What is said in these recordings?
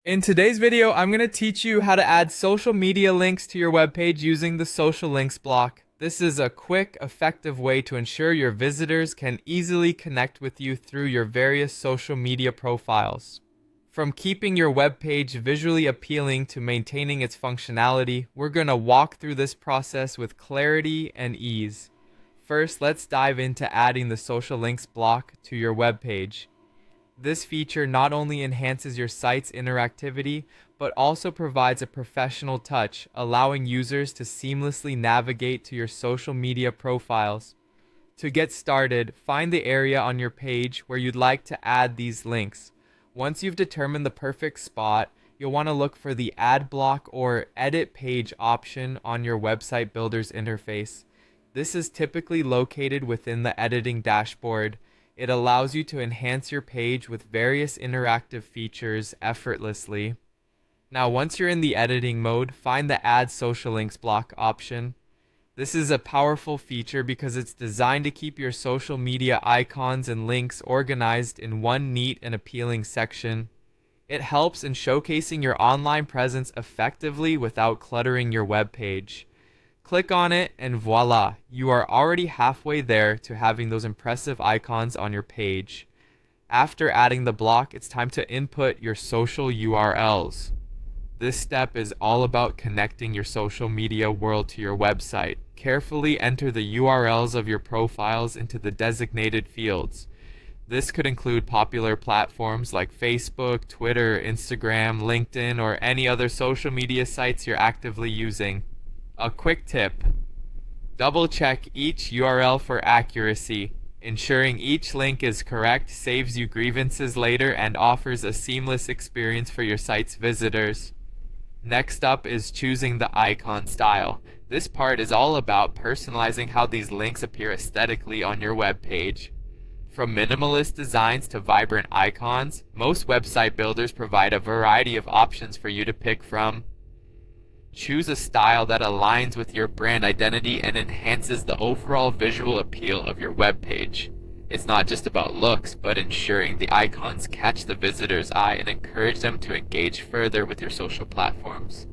In today's video, I'm going to teach you how to add social media links to your webpage using the social links block. This is a quick, effective way to ensure your visitors can easily connect with you through your various social media profiles. From keeping your webpage visually appealing to maintaining its functionality, we're going to walk through this process with clarity and ease. First, let's dive into adding the social links block to your webpage. This feature not only enhances your site's interactivity, but also provides a professional touch, allowing users to seamlessly navigate to your social media profiles. To get started, find the area on your page where you'd like to add these links. Once you've determined the perfect spot, you'll want to look for the Add Block or Edit Page option on your website builder's interface. This is typically located within the editing dashboard. It allows you to enhance your page with various interactive features effortlessly. Now, once you're in the editing mode, find the Add Social Links block option. This is a powerful feature because it's designed to keep your social media icons and links organized in one neat and appealing section. It helps in showcasing your online presence effectively without cluttering your web page. Click on it and voila, you are already halfway there to having those impressive icons on your page. After adding the block, it's time to input your social URLs. This step is all about connecting your social media world to your website. Carefully enter the URLs of your profiles into the designated fields. This could include popular platforms like Facebook, Twitter, Instagram, LinkedIn, or any other social media sites you're actively using. A quick tip: double check each URL for accuracy. Ensuring each link is correct saves you grievances later and offers a seamless experience for your site's visitors. Next up is choosing the icon style. This part is all about personalizing how these links appear aesthetically on your web page. From minimalist designs to vibrant icons, most website builders provide a variety of options for you to pick from. Choose a style that aligns with your brand identity and enhances the overall visual appeal of your web page. It's not just about looks, but ensuring the icons catch the visitor's eye and encourage them to engage further with your social platforms.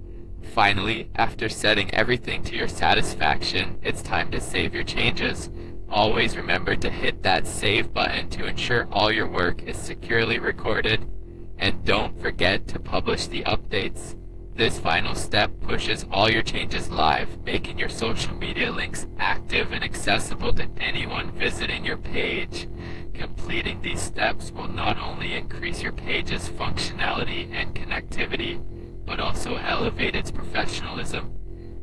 Finally, after setting everything to your satisfaction, it's time to save your changes. Always remember to hit that save button to ensure all your work is securely recorded. And don't forget to publish the updates. This final step pushes all your changes live, making your social media links active and accessible to anyone visiting your page. Completing these steps will not only increase your page's functionality and connectivity, but also elevate its professionalism.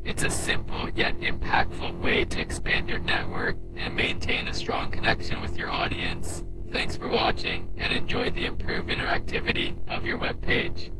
It's a simple yet impactful way to expand your network and maintain a strong connection with your audience. Thanks for watching and enjoy the improved interactivity of your web page.